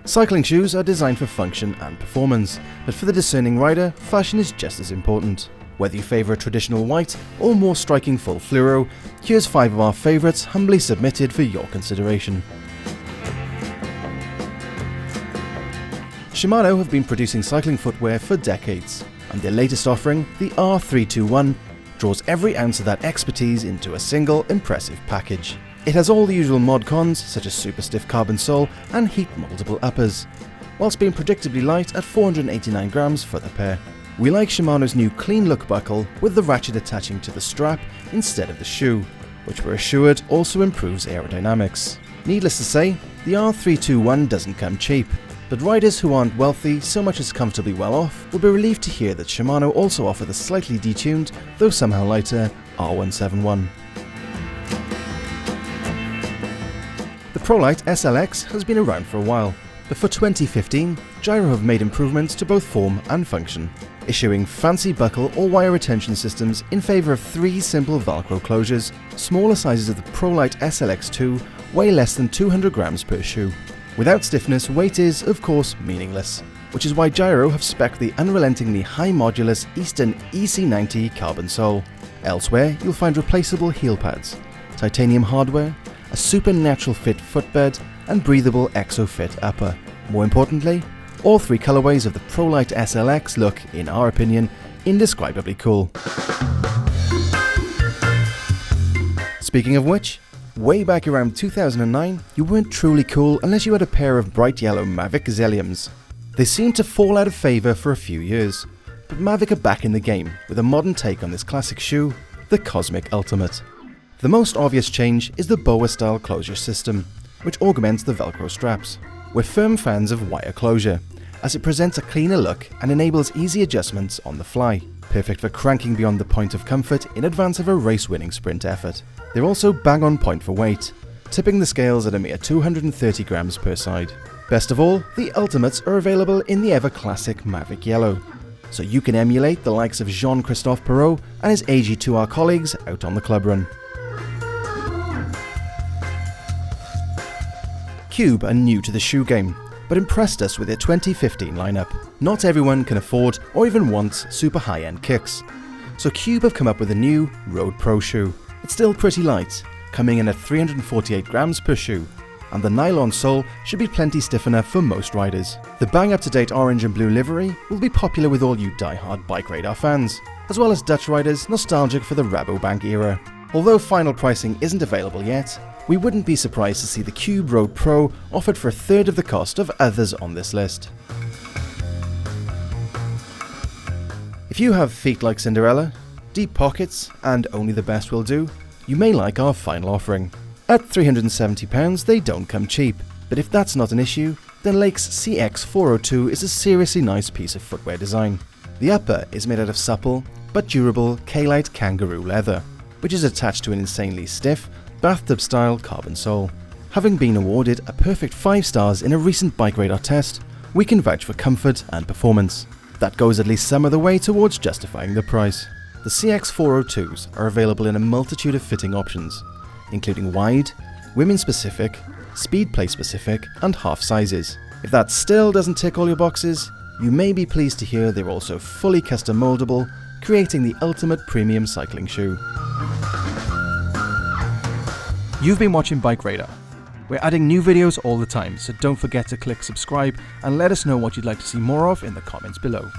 Cycling shoes are designed for function and performance, but for the discerning rider, fashion is just as important. Whether you favour a traditional white or more striking full fluoro, here's 5 of our favourites humbly submitted for your consideration. Shimano have been producing cycling footwear for decades, and their latest offering, the R32 One, draws every ounce of that expertise into a single impressive package. It has all the usual mod cons such as super stiff carbon sole and heat moldable uppers, whilst being predictably light at 489 grams for the pair. We like Shimano's new clean look buckle with the ratchet attaching to the strap instead of the shoe, which we're assured also improves aerodynamics. Needless to say, the R32 One doesn't come cheap, but riders who aren't wealthy so much as comfortably well off will be relieved to hear that Shimano also offer the slightly detuned, though somehow lighter, R171. The Prolite SLX has been around for a while, but for 2015, Jayram have made improvements to both form and function, issuing fancy buckle or wire retention systems in favour of 3 simple Velcro closures. Smaller sizes of the Prolite SLX2 weigh less than 200 grams per shoe. Without stiffness, weight is, of course, meaningless, which is why Jayram have specced the unrelentingly high modulus Eastern EC90 carbon sole. Elsewhere, you'll find replaceable heel pads, titanium hardware, a supernatural fit footbed, and breathable ExoFit upper. More importantly, all 3 colorways of the Prolite SLX look, in our opinion, indescribably cool. Speaking of which, way back around 2009, you weren't truly cool unless you had a pair of bright yellow Mavic Xeliums. They seemed to fall out of favour for a few years, but Mavic are back in the game with a modern take on this classic shoe, the Cosmic Ultimate. The most obvious change is the boa-style closure system, which augments the Velcro straps. We're firm fans of wire closure, as it presents a cleaner look and enables easy adjustments on the fly, perfect for cranking beyond the point of comfort in advance of a race-winning sprint effort. They're also bang on point for weight, tipping the scales at a mere 230 grams per side. Best of all, the Ultimates are available in the ever-classic Mavic Yellow, so you can emulate the likes of Jean-Christophe Perrault and his AG2R colleagues out on the club run. Cube are new to the shoe game, but impressed us with their 2015 lineup. Not everyone can afford or even wants super high-end kicks, so Cube have come up with a new Road Pro shoe. It's still pretty light, coming in at 348 grams per shoe, and the nylon sole should be plenty stiff enough for most riders. The bang up-to-date orange and blue livery will be popular with all you die-hard BikeRadar fans, as well as Dutch riders nostalgic for the Rabobank era. Although final pricing isn't available yet, we wouldn't be surprised to see the Cube Road Pro offered for a third of the cost of others on this list. If you have feet like Cinderella, deep pockets, and only the best will do, you may like our final offering. At £370 they don't come cheap, but if that's not an issue, then Lake's CX402 is a seriously nice piece of footwear design. The upper is made out of supple but durable K-Lite kangaroo leather, which is attached to an insanely stiff, bathtub-style carbon sole. Having been awarded a perfect 5 stars in a recent BikeRadar test, we can vouch for comfort and performance. That goes at least some of the way towards justifying the price. The CX402s are available in a multitude of fitting options, including wide, women-specific, speed play-specific, and half sizes. If that still doesn't tick all your boxes, you may be pleased to hear they're also fully custom moldable, creating the ultimate premium cycling shoe. You've been watching BikeRadar. We're adding new videos all the time, so don't forget to click subscribe and let us know what you'd like to see more of in the comments below.